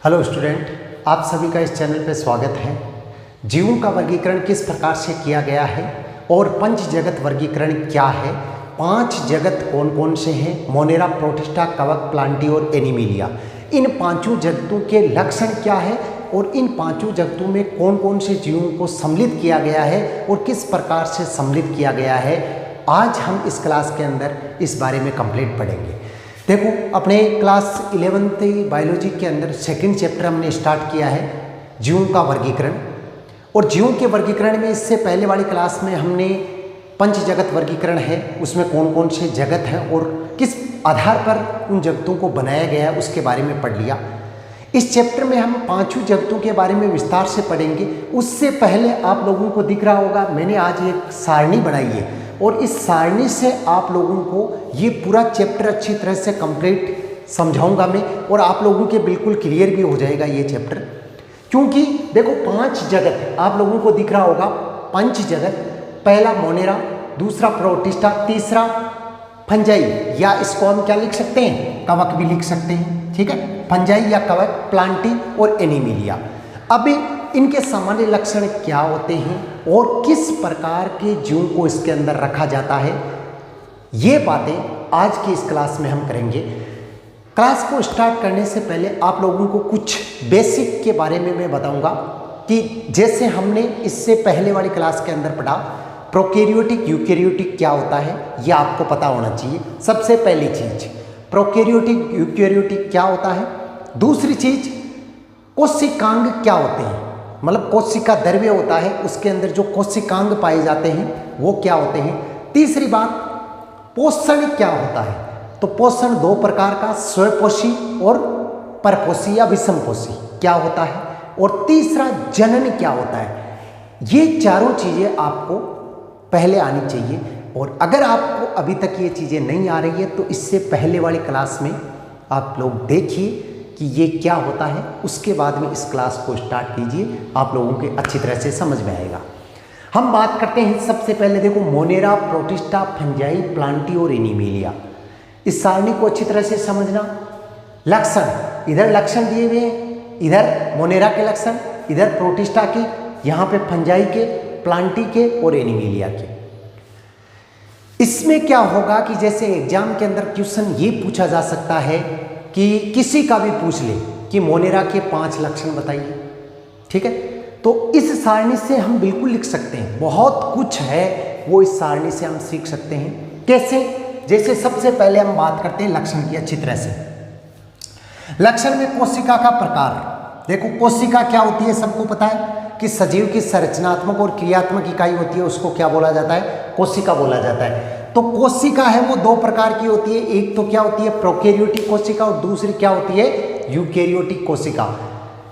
Hello student, आप सभी का इस चैनल पर स्वागत है। जीवों का वर्गीकरण किस प्रकार से किया गया है और पंच जगत वर्गीकरण क्या है, पांच जगत कौन कौन से हैं, मोनेरा, प्रोटिस्टा, कवक, प्लांटी और एनीमिलिया। इन पांचों जगतों के लक्षण क्या है और इन पांचों जगतों में कौन कौन से जीवों को सम्मिलित किया गया है और किस प्रकार से सम्मिलित किया गया है, आज हम इस क्लास के अंदर इस बारे में कंप्लीट पढ़ेंगे। देखो, अपने क्लास 11th बायोलॉजी के अंदर सेकंड चैप्टर हमने स्टार्ट किया है जीवों का वर्गीकरण। और जीवों के वर्गीकरण में इससे पहले वाली क्लास में हमने पंच जगत वर्गीकरण है, उसमें कौन कौन से जगत हैं और किस आधार पर उन जगतों को बनाया गया है उसके बारे में पढ़ लिया। इस चैप्टर में हम पांचों जगतों के बारे में विस्तार से पढ़ेंगे। उससे पहले आप लोगों को दिख रहा होगा, मैंने आज एक सारणी बनाई है और इस सारणी से आप लोगों को ये पूरा चैप्टर अच्छी तरह से कंप्लीट समझाऊंगा मैं और आप लोगों के बिल्कुल क्लियर भी हो जाएगा ये चैप्टर। क्योंकि देखो, पांच जगत आप लोगों को दिख रहा होगा, पंच जगत, पहला मोनेरा, दूसरा प्रोटिस्टा, तीसरा फंजाई, या इसको हम क्या लिख सकते हैं, कवक भी लिख सकते हैं, ठीक है, फंजाई या कवक, प्लांटी और एनीमिलिया। अभी इनके सामान्य लक्षण क्या होते हैं और किस प्रकार के जीवों को इसके अंदर रखा जाता है, ये बातें आज की इस क्लास में हम करेंगे। क्लास को स्टार्ट करने से पहले आप लोगों को कुछ बेसिक के बारे में मैं बताऊंगा कि जैसे हमने इससे पहले वाली क्लास के अंदर पढ़ा, प्रोकैरियोटिक यूकैरियोटिक क्या होता है यह आपको पता होना चाहिए। सबसे पहली चीज प्रोकैरियोटिक यूकैरियोटिक क्या होता है। दूसरी चीज कोशिकांग क्या होते हैं, मतलब कोशिका द्रव्य होता है, उसके अंदर जो कोशिकांग पाए जाते हैं वो क्या होते हैं। तीसरी बात पोषण क्या होता है, तो पोषण दो प्रकार का, स्वपोषी और परपोषी या विषमपोषी क्या होता है। और तीसरा जनन क्या होता है। ये चारों चीजें आपको पहले आनी चाहिए और अगर आपको अभी तक ये चीजें नहीं आ रही है तो इससे पहले वाली क्लास में आप लोग देखिए कि ये क्या होता है, उसके बाद में इस क्लास को स्टार्ट कीजिए, आप लोगों के अच्छी तरह से समझ में आएगा। हम बात करते हैं सबसे पहले, देखो, मोनेरा, प्रोटिस्टा, फंजाई, प्लांटी और एनीमिलिया। इस सारणी को अच्छी तरह से समझना। लक्षण, इधर लक्षण दिए हुए हैं, इधर मोनेरा के लक्षण, इधर प्रोटिस्टा के, यहाँ पे फंजाई के, प्लांटी के और एनीमिलिया के। इसमें क्या होगा कि जैसे एग्जाम के अंदर क्वेश्चन ये पूछा जा सकता है कि किसी का भी पूछ ले कि मोनेरा के 5 लक्षण बताइए, ठीक है, तो इस सारणी से हम बिल्कुल लिख सकते हैं। बहुत कुछ है वो इस सारणी से हम सीख सकते हैं। कैसे? जैसे सबसे पहले हम बात करते हैं लक्षण की अच्छी तरह से। लक्षण में कोशिका का प्रकार। देखो, कोशिका क्या होती है, सबको पता है कि सजीव की संरचनात्मक और क्रियात्मक इकाई होती है, उसको क्या बोला जाता है, कोशिका बोला जाता है। तो कोशिका है वो दो प्रकार की होती है, एक तो क्या होती है प्रोकैरियोटिक कोशिका और दूसरी क्या होती है यूकैरियोटिक कोशिका।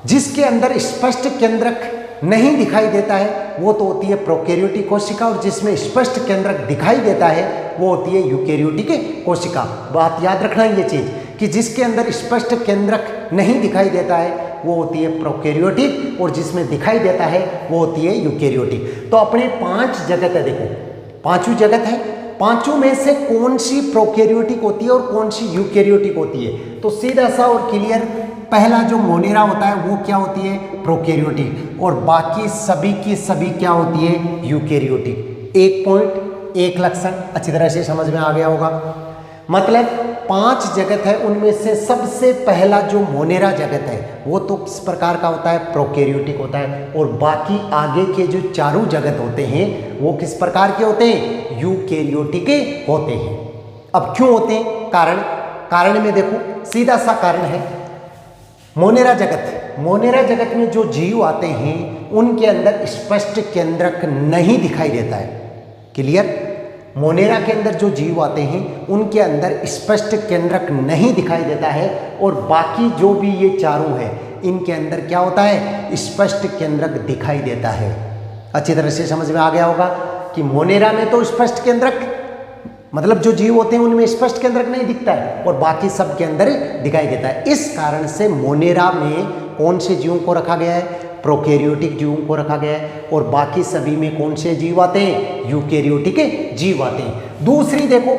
जिसके अंदर स्पष्ट केंद्रक नहीं दिखाई देता है वो तो होती है प्रोकैरियोटिक कोशिका, और जिसमें स्पष्ट केंद्रक दिखाई देता है वो होती है यूकैरियोटिक कोशिका। बात याद रखना ये चीज कि जिसके अंदर स्पष्ट केंद्रक नहीं दिखाई देता है वो होती है प्रोकैरियोटिक और जिसमें दिखाई देता है वो होती है यूकैरियोटिक। तो अपने 5 जगत है, देखो पांचों जगत है, पांचों में से कौन सी प्रोकैरियोटिक होती है और कौन सी यूकैरियोटिक होती है, तो सीधा सा और क्लियर, पहला जो मोनेरा होता है वो क्या होती है, प्रोकैरियोटिक, और बाकी सभी की सभी क्या होती है, यूकैरियोटिक। एक पॉइंट, एक लक्षण अच्छी तरह से समझ में आ गया होगा। मतलब 5 जगत है, उनमें से सबसे पहला जो मोनेरा जगत है वो तो किस प्रकार का होता है, प्रोकैरियोटिक होता है, और बाकी आगे के जो चारों जगत होते हैं वो किस प्रकार के होते हैं, यूकैरियोटिक होते हैं। अब क्यों होते हैं, कारण में देखो, सीधा सा कारण है, मोनेरा जगत में जो जीव आते हैं उनके अंदर स्पष्ट केंद्रक नहीं दिखाई देता है। क्लियर? मोनेरा के अंदर जो जीव आते हैं उनके अंदर स्पष्ट केंद्रक नहीं दिखाई देता है, और बाकी जो भी ये चारों है इनके अंदर क्या होता है, स्पष्ट केंद्रक दिखाई देता है। अच्छी तरह से समझ में आ गया होगा कि मोनेरा में तो स्पष्ट केंद्रक, मतलब जो जीव होते हैं उनमें स्पष्ट केंद्रक नहीं दिखता है और बाकी सब के अंदर दिखाई देता है। इस कारण से मोनेरा में कौन से जीवों को रखा गया है, प्रोकैरियोटिक जीवों को रखा गया है, और बाकी सभी में कौन से जीव आते हैं, यूकैरियोटिक जीव आते हैं। दूसरी देखो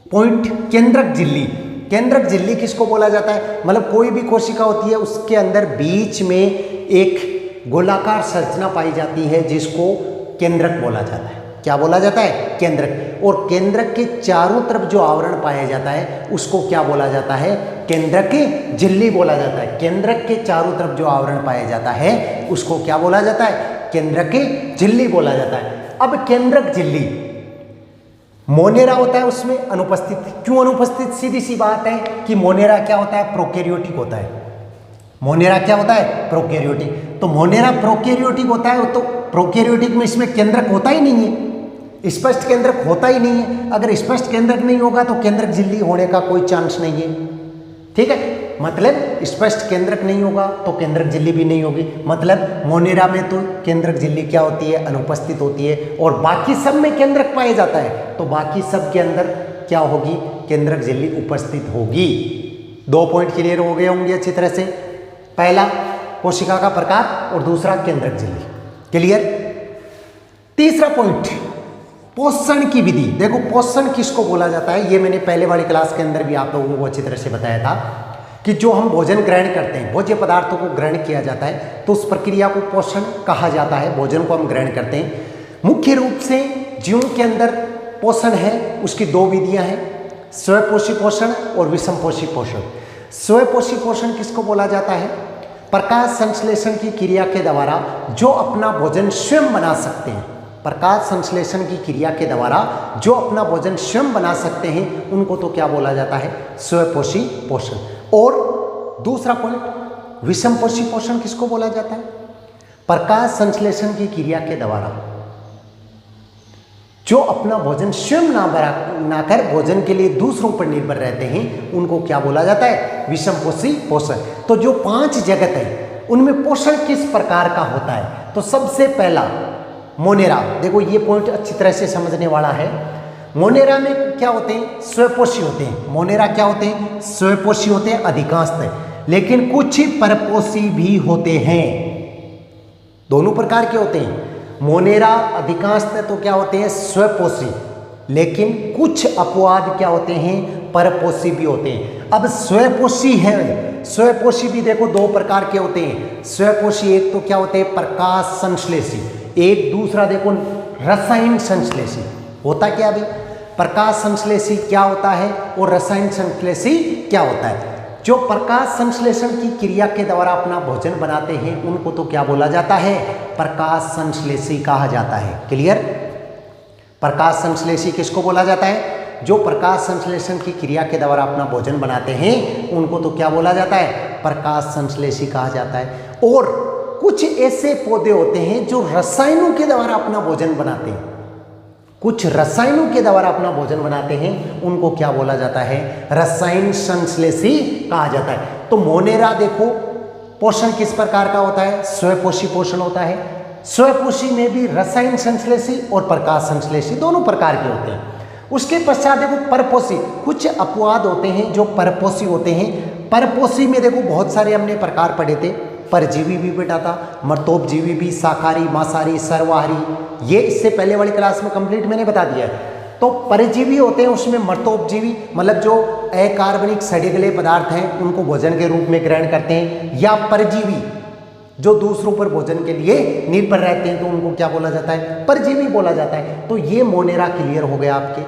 पॉइंट, केंद्रक झिल्ली। केंद्रक झिल्ली किसको बोला जाता है? मतलब कोई भी कोशिका होती है उसके अंदर बीच में एक गोलाकार संरचना पाई जाती है जिसको केंद्रक बोला जाता है। क्या बोला जाता है? केंद्रक। और केंद्रक के चारों तरफ जो आवरण पाया जाता है उसको क्या बोला जाता है? केंद्रक झिल्ली बोला जाता है। केंद्रक के चारों तरफ जो आवरण पाया जाता है उसको क्या बोला जाता है? केंद्रक झिल्ली बोला जाता है। अब केंद्रक झिल्ली मोनेरा होता है उसमें अनुपस्थित। क्यों अनुपस्थित? सीधी सी बात है कि मोनेरा क्या होता है? प्रोकैरियोटिक होता है। मोनेरा क्या होता है? प्रोकैरियोटिक। तो मोनेरा प्रोकैरियोटिक होता है तो प्रोकैरियोटिक में इसमें केंद्रक होता ही नहीं है, स्पष्ट केंद्रक होता ही नहीं है। अगर स्पष्ट केंद्रक नहीं होगा तो केंद्रक झिल्ली होने का कोई चांस नहीं है। ठीक है, मतलब स्पष्ट केंद्रक नहीं होगा तो केंद्रक झिल्ली भी नहीं होगी। मतलब मोनेरा में तो केंद्रक झिल्ली क्या होती है? अनुपस्थित होती है। और बाकी सब में केंद्रक पाया जाता है तो बाकी सब के अंदर क्या होगी? केंद्रक झिल्ली उपस्थित होगी। 2 पॉइंट क्लियर हो गए होंगे अच्छी तरह से। पहला कोशिका का प्रकार और दूसरा केंद्रक झिल्ली। क्लियर। तीसरा पॉइंट पोषण की विधि। देखो पोषण किसको बोला जाता है? ये मैंने पहले वाली क्लास के अंदर भी आप लोगों को अच्छी तरह से बताया था कि जो हम भोजन ग्रहण करते हैं, भोज्य पदार्थों को ग्रहण किया जाता है तो उस प्रक्रिया को पोषण कहा जाता है। भोजन को हम ग्रहण करते हैं। मुख्य रूप से जीवों के अंदर पोषण है उसकी 2 विधियां हैं, स्वपोषी पोषण और विषमपोषी पोषण। स्वपोषी पोषण किसको बोला जाता है? प्रकाश संश्लेषण की क्रिया के द्वारा जो अपना भोजन स्वयं बना सकते हैं, प्रकाश संश्लेषण की क्रिया के द्वारा जो अपना भोजन स्वयं बना सकते हैं उनको तो क्या बोला जाता है? स्वपोषी पोषण। और दूसरा पॉइंट विषमपोषी पोषण किसको बोला जाता है? प्रकाश संश्लेषण की क्रिया के द्वारा जो अपना भोजन स्वयं ना कर भोजन के लिए दूसरों पर निर्भर रहते हैं उनको क्या बोला जाता है? विषमपोषी पोषण। तो जो 5 जगत है उनमें पोषण किस प्रकार का होता है? तो सबसे पहला मोनेरा। देखो ये पॉइंट अच्छी तरह से समझने वाला है। मोनेरा में क्या होते हैं? स्वपोषी होते हैं। मोनेरा क्या होते हैं? स्वपोषी होते हैं अधिकांशतः, लेकिन कुछ परपोषी भी होते हैं। दोनों प्रकार के होते हैं। मोनेरा अधिकांशतः तो क्या होते हैं? स्वपोषी, लेकिन कुछ अपवाद क्या होते हैं? परपोषी भी होते हैं। अब स्वपोषी है, स्वपोषी भी देखो 2 प्रकार के होते हैं। स्वपोषी एक तो क्या होते हैं? प्रकाश संश्लेषी, एक दूसरा देखो रसायन संश्लेषी। होता क्या भी? प्रकाश संश्लेषी क्या होता है और रसायन संश्लेषी क्या होता है? जो प्रकाश संश्लेषण की क्रिया के द्वारा अपना भोजन बनाते हैं उनको तो क्या बोला जाता है? प्रकाश संश्लेषी कहा जाता है। क्लियर। प्रकाश संश्लेषी किसको बोला जाता है? जो प्रकाश संश्लेषण की क्रिया के द्वारा अपना भोजन बनाते हैं उनको तो क्या बोला जाता है? प्रकाश संश्लेषी कहा जाता है। और कुछ ऐसे पौधे होते हैं जो रसायनों के द्वारा अपना भोजन बनाते हैं, कुछ रसायनों के द्वारा अपना भोजन बनाते हैं उनको क्या बोला जाता है? रसायन संश्लेषी कहा जाता है। तो मोनेरा देखो पोषण किस प्रकार का होता है? स्वपोषी पोषण होता है। स्वपोषी में भी रसायन संश्लेषी और प्रकाश संश्लेषी दोनों प्रकार के होते हैं। उसके पश्चात देखो परपोषी, कुछ अपवाद होते हैं जो परपोषी होते हैं। परपोषी में देखो बहुत सारे हमने प्रकार पढ़े थे। परजीवी भी बेटा था, मर्तोपजीवी भी, शाकाहारी, मांसाहारी, सर्वाहारी, ये इससे पहले वाली क्लास में कंप्लीट मैंने बता दिया है। तो परजीवी होते हैं उसमें मर्तोपजीवी, मतलब जो अकार्बनिक सड़े गले पदार्थ हैं उनको भोजन के रूप में ग्रहण करते हैं, या परजीवी जो दूसरों पर भोजन के लिए निर्भर रहते हैं तो उनको क्या बोला जाता है? परजीवी बोला जाता है। तो ये मोनेरा क्लियर हो गया आपके।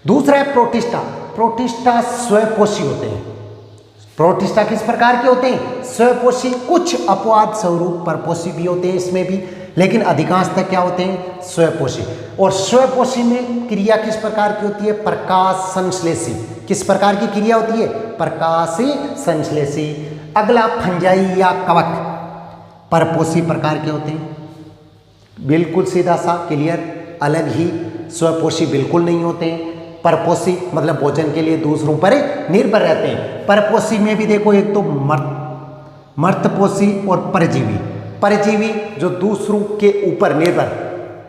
दूसरा है प्रोटिस्टा। प्रोटिस्टा स्वपोषी होते हैं। प्रोटिस्टा किस प्रकार के होते हैं? स्वपोषी, कुछ अपवाद स्वरूप परपोषी भी होते हैं इसमें भी, लेकिन अधिकांशतः क्या होते हैं? स्वपोषी। और स्वपोषी में क्रिया किस प्रकार की होती है? प्रकाश संश्लेषी। किस प्रकार की क्रिया होती है? प्रकाशी संश्लेषी। अगला फंजाई या कवक, परपोषी प्रकार के होते हैं। बिल्कुल सीधा सा क्लियर, अलग ही। स्वपोषी बिल्कुल नहीं होते हैं। परपोषी मतलब भोजन के लिए दूसरों पर निर्भर रहते हैं। परपोषी में भी देखो एक तो मर्तपोषी और परजीवी। परजीवी जो दूसरों के ऊपर निर्भर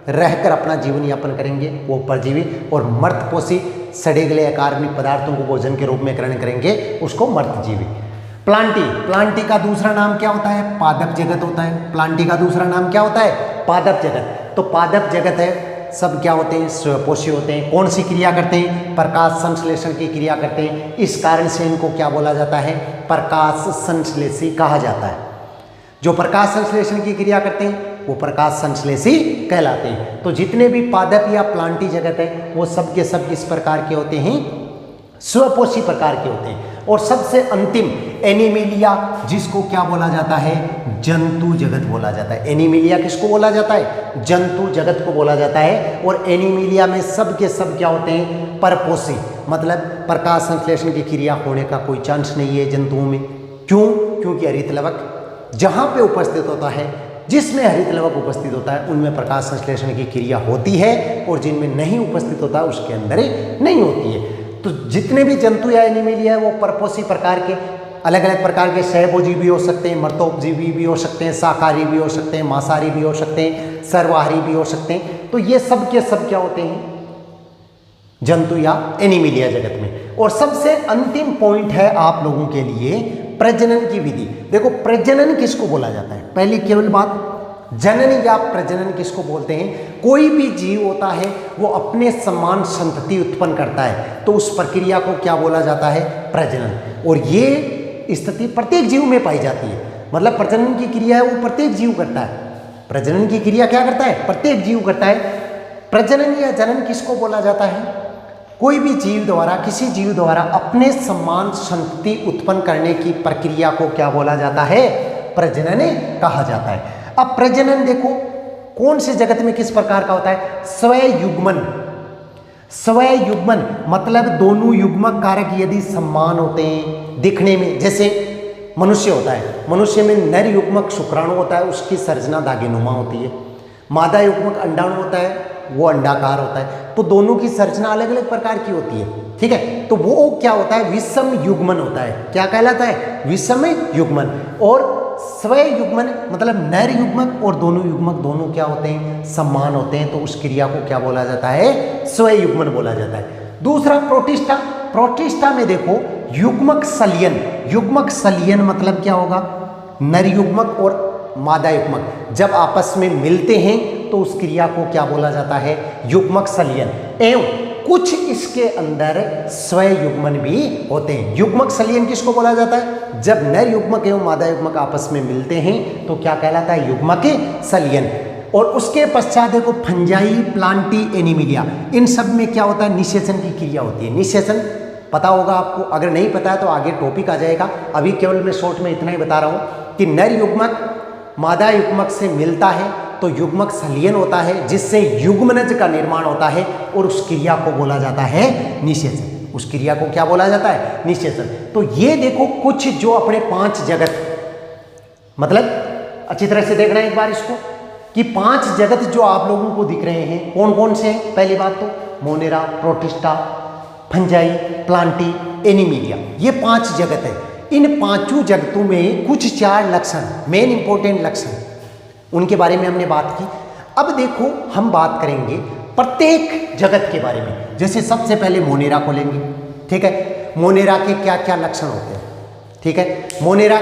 रहकर अपना जीवन यापन करेंगे वो परजीवी, और मर्तपोषी सड़े गले अकार्बनिक पदार्थों को भोजन के रूप में ग्रहण करेंगे उसको मर्तजीवी। प्लांटी, प्लांटी का दूसरा नाम क्या होता है? पादप जगत होता है। प्लांटी का दूसरा नाम क्या होता है? पादप जगत। तो पादप जगत है सब क्या होते हैं, स्वपोषी होते हैं। कौन सी क्रिया करते हैं, प्रकाश संश्लेषण की क्रिया करते हैं। इस कारण से इनको क्या बोला जाता है, प्रकाश संश्लेषी कहा जाता है। जो प्रकाश संश्लेषण की क्रिया करते हैं वो प्रकाश संश्लेषी कहलाते हैं। तो जितने भी पादप या प्लांटी जगत है वो सब के सब किस प्रकार के होते हैं, स्वपोषी प्रकार के होते हैं। और सबसे अंतिम एनिमिलिया, जिसको क्या बोला जाता है, जंतु जगत बोला जाता है। एनिमिलिया किसको बोला जाता है, जंतु जगत को बोला जाता है। और एनिमिलिया में सब के सब क्या होते हैं, परपोषी, मतलब प्रकाश संश्लेषण की क्रिया होने का कोई चांस नहीं है जंतुओं में। क्यों, क्योंकि हरित लवक जहाँ पे उपस्थित होता है, जिसमें हरित लवक उपस्थित होता है उनमें प्रकाश संश्लेषण की क्रिया होती है, और जिनमें नहीं उपस्थित होता है उसके अंदर नहीं होती है। तो जितने भी जंतु या एनिमिलिया है वो परपोषी प्रकार के, अलग अलग प्रकार के सहभोजी हो सकते हैं, मर्तोपजीवी भी हो सकते हैं, शाकाहारी भी हो सकते हैं, मांसाहारी भी हो सकते हैं, सर्वाहारी भी हो सकते हैं। तो ये सब के सब क्या होते हैं, जंतु या एनिमिलिया जगत में। और सबसे अंतिम पॉइंट है आप लोगों के लिए प्रजनन की विधि। देखो प्रजनन किसको बोला जाता है, पहली केवल बात, जनन या प्रजनन किसको बोलते हैं। कोई भी जीव होता है वो अपने समान संतति उत्पन्न करता है, तो उस प्रक्रिया को क्या बोला जाता है, प्रजनन। और ये स्थिति प्रत्येक जीव में पाई जाती है, मतलब प्रजनन की क्रिया है वो प्रत्येक जीव करता है। प्रजनन की क्रिया क्या करता है, प्रत्येक जीव करता है। प्रजनन या जनन किसको बोला जाता है, कोई भी जीव द्वारा, किसी जीव द्वारा अपने समान संतति उत्पन्न करने की प्रक्रिया को क्या बोला जाता है, प्रजनन कहा जाता है। अब प्रजनन देखो कौन से जगत में किस प्रकार का होता है, स्वयुग्मन। स्वयुग्मन मतलब दोनों युग्मक कारक यदि समान होते हैं दिखने में, जैसे मनुष्य होता है, मनुष्य में नर युग्मक शुक्राणु होता है, उसकी सर्जना दागिनुमा होती है। मादा युग्मक अंडाणु होता है, वो अंडाकार होता है। तो दोनों की संरचना अलग अलग प्रकार की होती है, ठीक है। तो वो क्या होता है, विषम युग्मन होता है। क्या कहलाता है, विषम युग्मन। और स्वयुग्मन मतलब नर युग्मक और दोनों युग्मक दोनों क्या होते हैं, समान होते हैं, तो उस क्रिया को क्या बोला जाता है, स्वयुग्मन बोला जाता है। दूसरा प्रोटिस्टा। प्रोटिस्टा में देखो युग्मक सलियन। युग्मक सलियन मतलब क्या होगा, नर युग्मक और मादा युग्मक जब आपस में मिलते हैं तो उस क्रिया को क्या बोला जाता है, युग्मक सलियन। एवं कुछ इसके अंदर स्वयुग्मन भी होते हैं। युग्मक सलियन किसको बोला जाता है, जब नर युग्मक एवं मादा युग्मक आपस में मिलते हैं तो क्या कहलाता है, युग्मक सलियन। और उसके पश्चात देखो फंजाई, प्लांटी, एनिमिलिया, इन सब में क्या होता है, निषेचन की क्रिया होती है। निषेचन पता होगा आपको, अगर नहीं पता है तो आगे टॉपिक आ जाएगा। अभी केवल मैं शॉर्ट में इतना ही बता रहा हूँ कि नर युग्मक मादा युग्मक से मिलता है तो युग्मक सलियन होता है, जिससे युग्मनज का निर्माण होता है, और उस क्रिया को बोला जाता है निषेचन। उस क्रिया को क्या बोला जाता है, निषेचन। तो ये देखो कुछ जो अपने 5 जगत, मतलब अच्छी तरह से देखना एक बार इसको, कि 5 जगत जो आप लोगों को दिख रहे हैं कौन कौन से हैं। पहली बात तो Monera, protista, fungi, Plantae, Animalia, ये 5 जगत है। इन 5 जगतों में कुछ 4 लक्षण, मेन इंपॉर्टेंट लक्षण, उनके बारे में हमने बात की। अब देखो हम बात करेंगे प्रत्येक जगत के बारे में। जैसे सबसे पहले मोनेरा को लेंगे, ठीक है। मोनेरा के क्या क्या लक्षण होते हैं, ठीक है। मोनेरा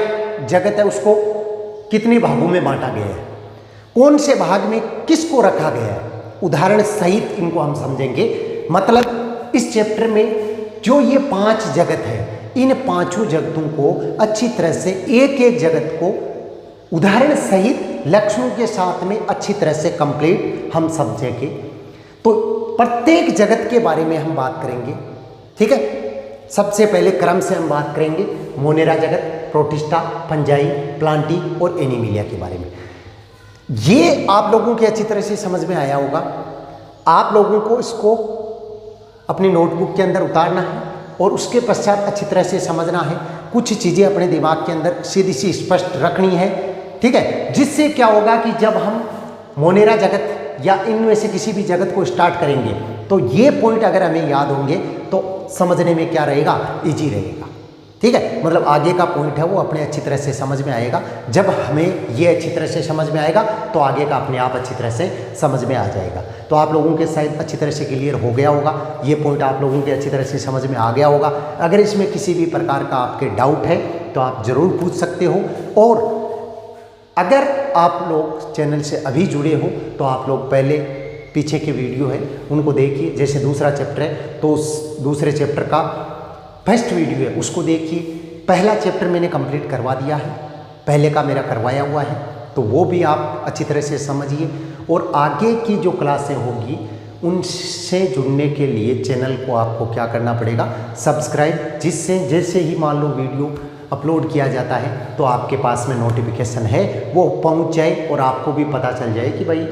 जगत है उसको कितने भागों में बांटा गया है, कौन से भाग में किसको रखा गया है, उदाहरण सहित इनको हम समझेंगे। मतलब इस चैप्टर में जो ये 5 जगत है, इन 5 जगतों को अच्छी तरह से एक एक जगत को उदाहरण सहित लक्षणों के साथ में अच्छी तरह से कंप्लीट हम समझेंगे। तो प्रत्येक जगत के बारे में हम बात करेंगे, ठीक है। सबसे पहले क्रम से हम बात करेंगे मोनेरा जगत, प्रोटिस्टा, फंजाई, प्लांटी और एनिमिलिया के बारे में। ये आप लोगों के अच्छी तरह से समझ में आया होगा। आप लोगों को इसको अपनी नोटबुक के अंदर उतारना है और उसके पश्चात अच्छी तरह से समझना है। कुछ चीज़ें अपने दिमाग के अंदर सीधी सी स्पष्ट रखनी है, ठीक है। जिससे क्या होगा कि जब हम मोनेरा जगत या इनमें से किसी भी जगत को स्टार्ट करेंगे तो ये पॉइंट अगर हमें याद होंगे तो समझने में क्या रहेगा, इजी रहेगा, ठीक है। मतलब आगे का पॉइंट है वो अपने अच्छी तरह से समझ में आएगा। जब हमें ये अच्छी तरह से समझ में आएगा तो आगे का अपने आप अच्छी तरह से समझ में आ जाएगा। तो आप लोगों के शायद अच्छी तरह से क्लियर हो गया होगा, ये पॉइंट आप लोगों के अच्छी तरह से समझ में आ गया होगा। अगर इसमें किसी भी प्रकार का आपके डाउट है तो आप ज़रूर पूछ सकते हो। और अगर आप लोग चैनल से अभी जुड़े हो तो आप लोग पहले पीछे के वीडियो है उनको देखिए। जैसे दूसरा चैप्टर है तो उस दूसरे चैप्टर का फर्स्ट वीडियो है उसको देखिए। पहला चैप्टर मैंने कंप्लीट करवा दिया है, पहले का मेरा करवाया हुआ है, तो वो भी आप अच्छी तरह से समझिए। और आगे की जो क्लासें होगी उनसे जुड़ने के लिए चैनल को आपको क्या करना पड़ेगा, सब्सक्राइब, जिससे जैसे ही मान लो वीडियो अपलोड किया जाता है तो आपके पास में नोटिफिकेशन है वो पहुंच जाए और आपको भी पता चल जाए कि भाई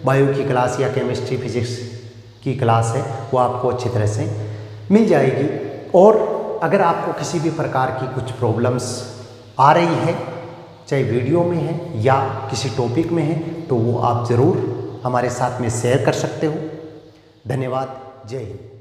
बायो की क्लास या केमिस्ट्री फिजिक्स की क्लास है, वो आपको अच्छी तरह से मिल जाएगी। और अगर आपको किसी भी प्रकार की कुछ प्रॉब्लम्स आ रही है, चाहे वीडियो में है या किसी टॉपिक में है, तो वो आप ज़रूर हमारे साथ में शेयर कर सकते हो। धन्यवाद। जय हिंद।